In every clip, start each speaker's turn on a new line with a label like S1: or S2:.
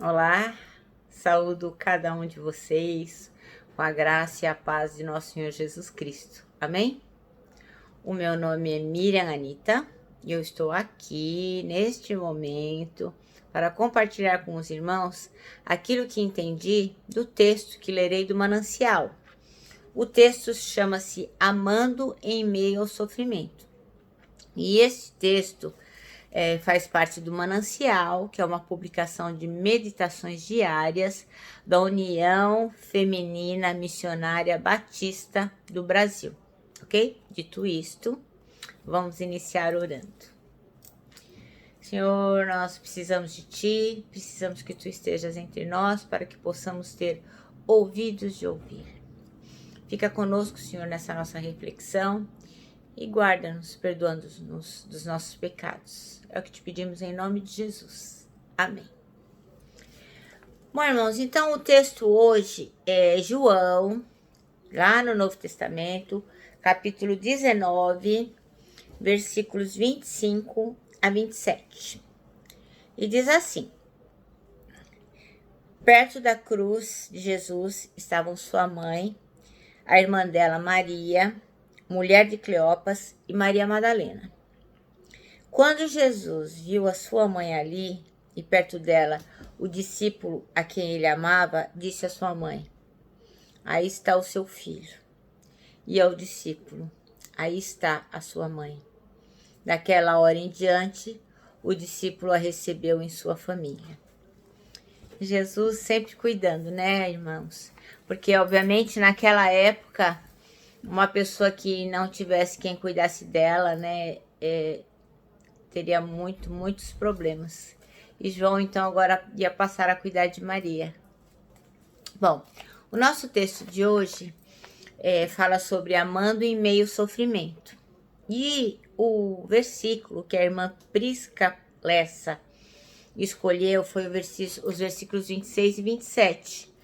S1: Olá, saúdo cada um de vocês com a graça e a paz de nosso Senhor Jesus Cristo. Amém? O meu nome é Miriam Anita e eu estou aqui neste momento para compartilhar com os irmãos aquilo que entendi do texto que lerei do Manancial. O texto chama-se Amando em Meio ao Sofrimento. E esse texto faz parte do Manancial, que é uma publicação de meditações diárias da União Feminina Missionária Batista do Brasil, ok? Dito isto, vamos iniciar orando. Senhor, nós precisamos de Ti, precisamos que Tu estejas entre nós para que possamos ter ouvidos de ouvir. Fica conosco, Senhor, nessa nossa reflexão e guarda-nos, perdoando-nos dos nossos pecados. É o que te pedimos em nome de Jesus. Amém. Bom, irmãos, então o texto hoje é João, lá no Novo Testamento, capítulo 19, versículos 25 a 27. E diz assim: perto da cruz de Jesus estavam sua mãe, a irmã dela Maria, mulher de Cleopas, e Maria Madalena. Quando Jesus viu a sua mãe ali, e perto dela o discípulo a quem ele amava, disse à sua mãe: aí está o seu filho. E ao discípulo: aí está a sua mãe. Daquela hora em diante, o discípulo a recebeu em sua família. Jesus sempre cuidando, né, irmãos? Porque, obviamente, naquela época, uma pessoa que não tivesse quem cuidasse dela, né, teria muitos problemas. E João, então, agora ia passar a cuidar de Maria. Bom, o nosso texto de hoje fala sobre amando em meio ao sofrimento. E o versículo que a irmã Prisca Lessa escolheu foi os versículos 26 e 27.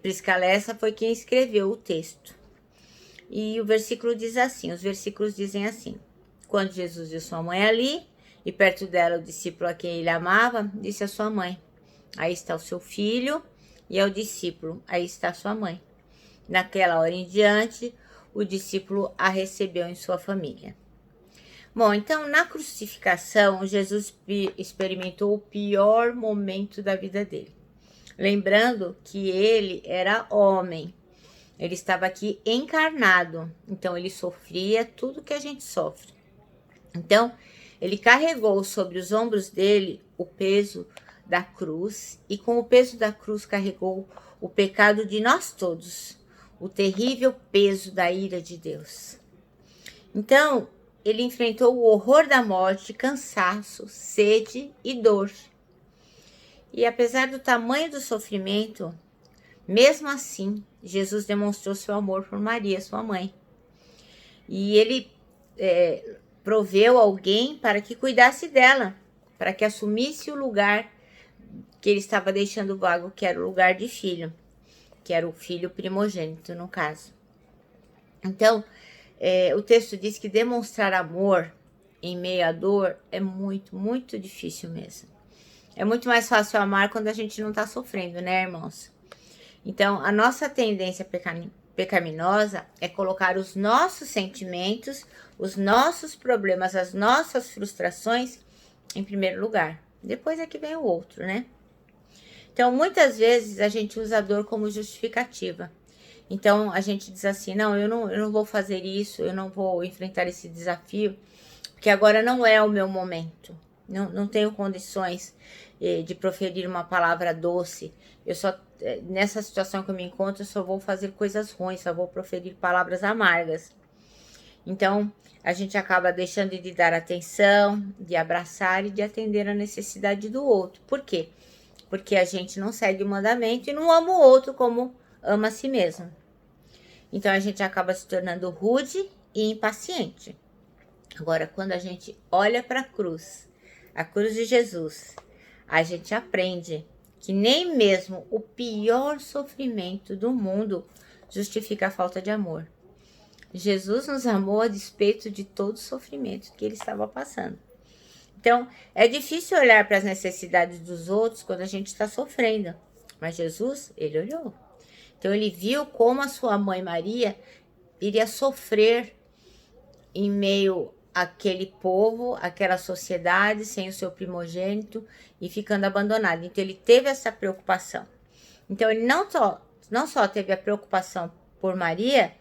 S1: Prisca Lessa foi quem escreveu o texto. E o versículo diz assim, os versículos dizem assim: quando Jesus viu sua mãe ali, e perto dela o discípulo a quem ele amava, disse à sua mãe: aí está o seu filho. E ao discípulo: aí está sua mãe. Naquela hora em diante, o discípulo a recebeu em sua família. Bom, então na crucificação, Jesus experimentou o pior momento da vida dele. Lembrando que ele era homem. Ele estava aqui encarnado, então ele sofria tudo que a gente sofre. Então, ele carregou sobre os ombros dele o peso da cruz e com o peso da cruz carregou o pecado de nós todos, o terrível peso da ira de Deus. Então, ele enfrentou o horror da morte, cansaço, sede e dor. E apesar do tamanho do sofrimento, mesmo assim, Jesus demonstrou seu amor por Maria, sua mãe. E ele proveu alguém para que cuidasse dela, para que assumisse o lugar que ele estava deixando vago, que era o lugar de filho, que era o filho primogênito, no caso. Então, o texto diz que demonstrar amor em meio à dor é muito difícil mesmo. É muito mais fácil amar quando a gente não está sofrendo, né, irmãos? Então, a nossa tendência pecaminosa é colocar os nossos sentimentos, os nossos problemas, as nossas frustrações em primeiro lugar. Depois é que vem o outro, né? Então, muitas vezes a gente usa a dor como justificativa. Então, a gente diz assim: não, eu não vou fazer isso, eu não vou enfrentar esse desafio, porque agora não é o meu momento. Não tenho condições de proferir uma palavra doce. Nessa situação que eu me encontro, eu só vou fazer coisas ruins, só vou proferir palavras amargas. Então, a gente acaba deixando de dar atenção, de abraçar e de atender a necessidade do outro. Por quê? Porque a gente não segue o mandamento e não ama o outro como ama a si mesmo. Então, a gente acaba se tornando rude e impaciente. Agora, quando a gente olha para a cruz de Jesus, a gente aprende que nem mesmo o pior sofrimento do mundo justifica a falta de amor. Jesus nos amou a despeito de todo o sofrimento que ele estava passando. Então, é difícil olhar para as necessidades dos outros quando a gente está sofrendo. Mas Jesus, ele olhou. Então, ele viu como a sua mãe Maria iria sofrer em meio àquele povo, àquela sociedade, sem o seu primogênito e ficando abandonado. Então, ele teve essa preocupação. Então, ele não só teve a preocupação por Maria,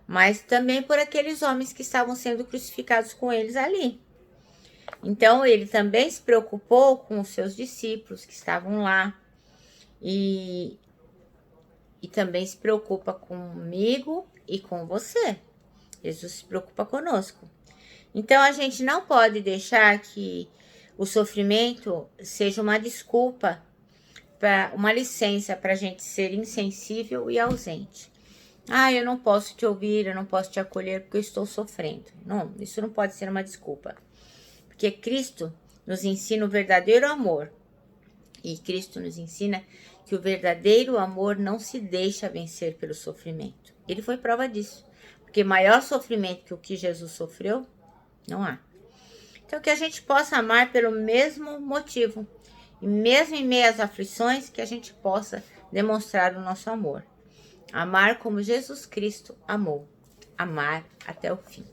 S1: mas também por aqueles homens que estavam sendo crucificados com eles ali. Então, ele também se preocupou com os seus discípulos que estavam lá e também se preocupa comigo e com você. Jesus se preocupa conosco. Então, a gente não pode deixar que o sofrimento seja uma desculpa, uma licença para a gente ser insensível e ausente. Ah, eu não posso te ouvir, eu não posso te acolher porque eu estou sofrendo. Não, isso não pode ser uma desculpa. Porque Cristo nos ensina o verdadeiro amor. E Cristo nos ensina que o verdadeiro amor não se deixa vencer pelo sofrimento. Ele foi prova disso. Porque maior sofrimento que o que Jesus sofreu, não há. Então, que a gente possa amar pelo mesmo motivo. E mesmo em meio às aflições, que a gente possa demonstrar o nosso amor. Amar como Jesus Cristo amou. Amar até o fim.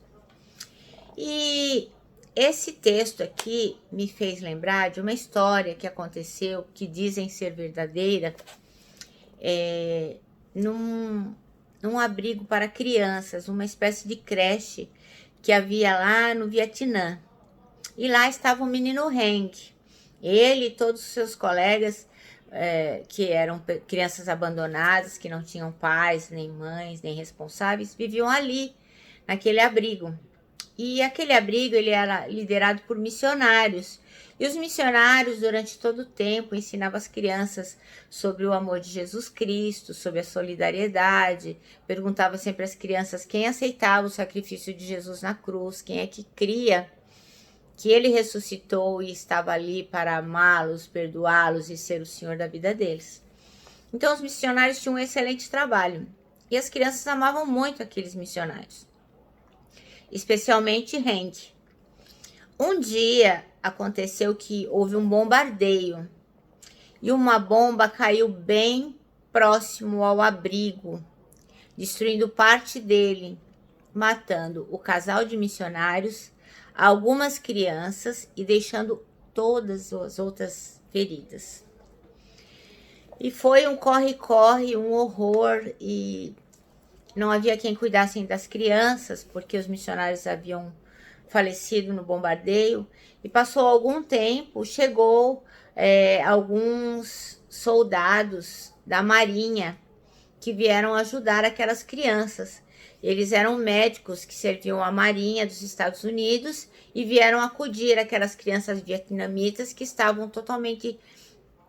S1: E esse texto aqui me fez lembrar de uma história que aconteceu, que dizem ser verdadeira, num abrigo para crianças, uma espécie de creche que havia lá no Vietnã. E lá estava o menino Heng. Ele e todos os seus colegas, que eram crianças abandonadas, que não tinham pais, nem mães, nem responsáveis, viviam ali, naquele abrigo. E aquele abrigo ele era liderado por missionários. E os missionários, durante todo o tempo, ensinavam as crianças sobre o amor de Jesus Cristo, sobre a solidariedade. Perguntavam sempre às crianças quem aceitava o sacrifício de Jesus na cruz, quem é que cria que ele ressuscitou e estava ali para amá-los, perdoá-los e ser o Senhor da vida deles. Então, os missionários tinham um excelente trabalho. E as crianças amavam muito aqueles missionários. Especialmente Heng. Um dia aconteceu que houve um bombardeio. E uma bomba caiu bem próximo ao abrigo, destruindo parte dele, matando o casal de missionários, algumas crianças e deixando todas as outras feridas. E foi um corre-corre, um horror, e não havia quem cuidasse das crianças, porque os missionários haviam falecido no bombardeio. E passou algum tempo, chegou alguns soldados da Marinha que vieram ajudar aquelas crianças. Eles eram médicos que serviam à Marinha dos Estados Unidos e vieram acudir aquelas crianças vietnamitas que estavam totalmente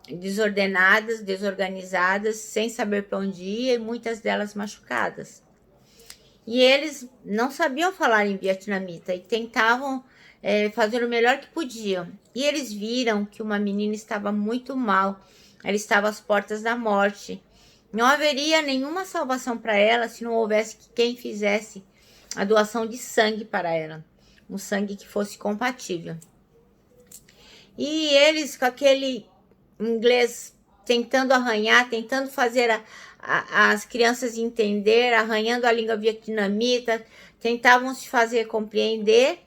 S1: desordenadas, desorganizadas, sem saber para onde ir e muitas delas machucadas. E eles não sabiam falar em vietnamita e tentavam fazer o melhor que podiam. E eles viram que uma menina estava muito mal, ela estava às portas da morte. Não haveria nenhuma salvação para ela se não houvesse quem fizesse a doação de sangue para ela. Um sangue que fosse compatível. E eles, com aquele inglês tentando arranhar, tentando fazer as crianças entender, arranhando a língua vietnamita, tentavam se fazer compreender,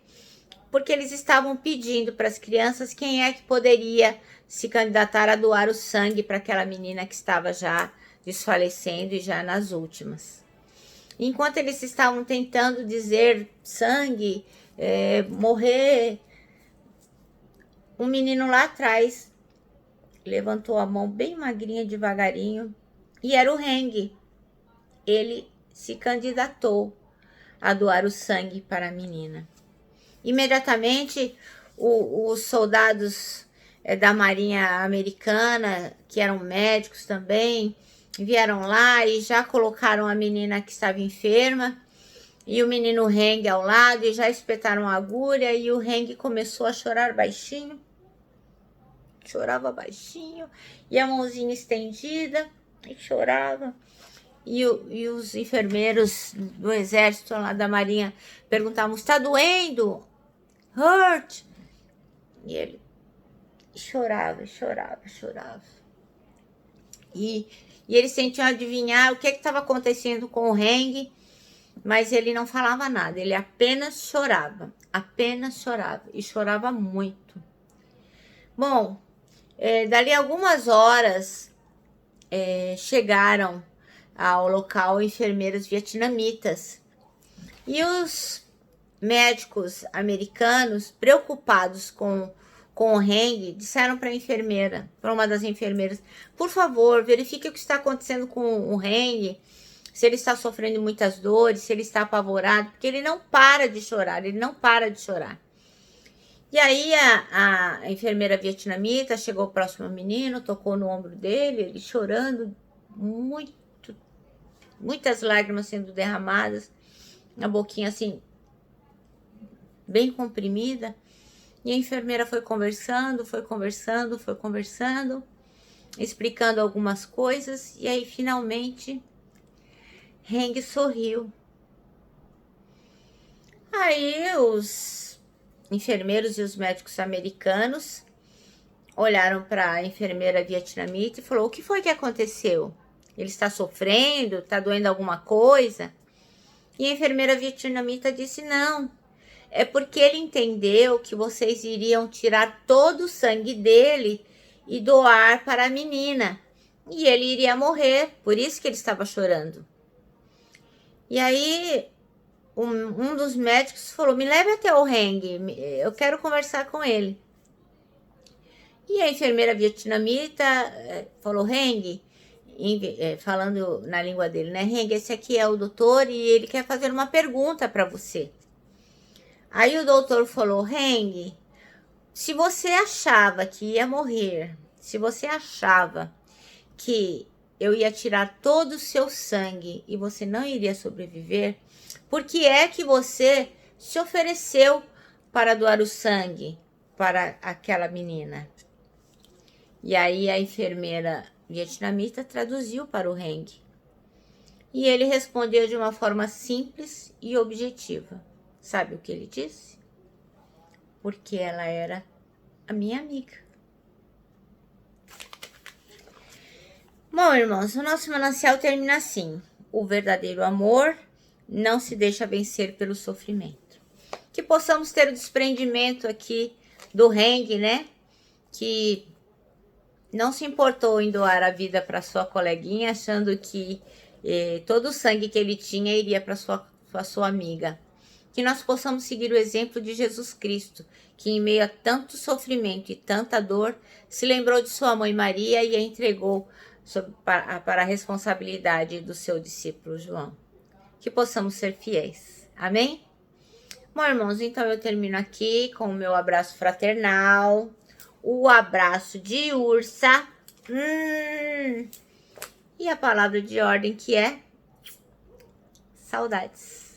S1: porque eles estavam pedindo para as crianças quem é que poderia se candidatar a doar o sangue para aquela menina que estava já desfalecendo e já nas últimas. Enquanto eles estavam tentando dizer sangue, morrer, um menino lá atrás levantou a mão bem magrinha, devagarinho, e era o Heng. Ele se candidatou a doar o sangue para a menina. Imediatamente, os soldados da Marinha Americana, que eram médicos também, vieram lá e já colocaram a menina que estava enferma e o menino Heng ao lado e já espetaram a agulha e o Heng começou a chorar baixinho. Chorava baixinho e a mãozinha estendida e chorava. E os enfermeiros do exército lá da Marinha perguntavam, está doendo? Hurt? E ele chorava, chorava, chorava. E eles tentiam adivinhar o que estava acontecendo com o Heng, mas ele não falava nada, ele apenas chorava e chorava muito. Bom, dali algumas horas chegaram ao local enfermeiras vietnamitas e os médicos americanos, preocupados com o Heng, disseram para a enfermeira, para uma das enfermeiras, por favor, verifique o que está acontecendo com o Heng, se ele está sofrendo muitas dores, se ele está apavorado, porque ele não para de chorar, ele não para de chorar. E aí a enfermeira vietnamita chegou próximo ao menino, tocou no ombro dele, ele chorando, muitas lágrimas sendo derramadas, a boquinha assim, bem comprimida. E a enfermeira foi conversando, explicando algumas coisas, e aí finalmente Heng sorriu. Aí os enfermeiros e os médicos americanos olharam para a enfermeira vietnamita e falou: o que foi que aconteceu? Ele está sofrendo? Está doendo alguma coisa? E a enfermeira vietnamita disse: não, é porque ele entendeu que vocês iriam tirar todo o sangue dele e doar para a menina. E ele iria morrer, por isso que ele estava chorando. E aí um dos médicos falou: me leve até o Heng, eu quero conversar com ele. E a enfermeira vietnamita falou: Heng, falando na língua dele, né? Heng, esse aqui é o doutor e ele quer fazer uma pergunta para você. Aí o doutor falou: Heng, se você achava que ia morrer, se você achava que eu ia tirar todo o seu sangue e você não iria sobreviver, por que é que você se ofereceu para doar o sangue para aquela menina? E aí a enfermeira vietnamita traduziu para o Heng. E ele respondeu de uma forma simples e objetiva. Sabe o que ele disse? Porque ela era a minha amiga. Bom, irmãos, o nosso manancial termina assim: o verdadeiro amor não se deixa vencer pelo sofrimento. Que possamos ter o desprendimento aqui do Heng, né? Que não se importou em doar a vida para sua coleguinha, achando que todo o sangue que ele tinha iria para sua amiga. Que nós possamos seguir o exemplo de Jesus Cristo, que em meio a tanto sofrimento e tanta dor, se lembrou de sua mãe Maria e a entregou para a responsabilidade do seu discípulo João. Que possamos ser fiéis. Amém? Bom, irmãos, então eu termino aqui com o meu abraço fraternal, o abraço de ursa, e a palavra de ordem que é saudades.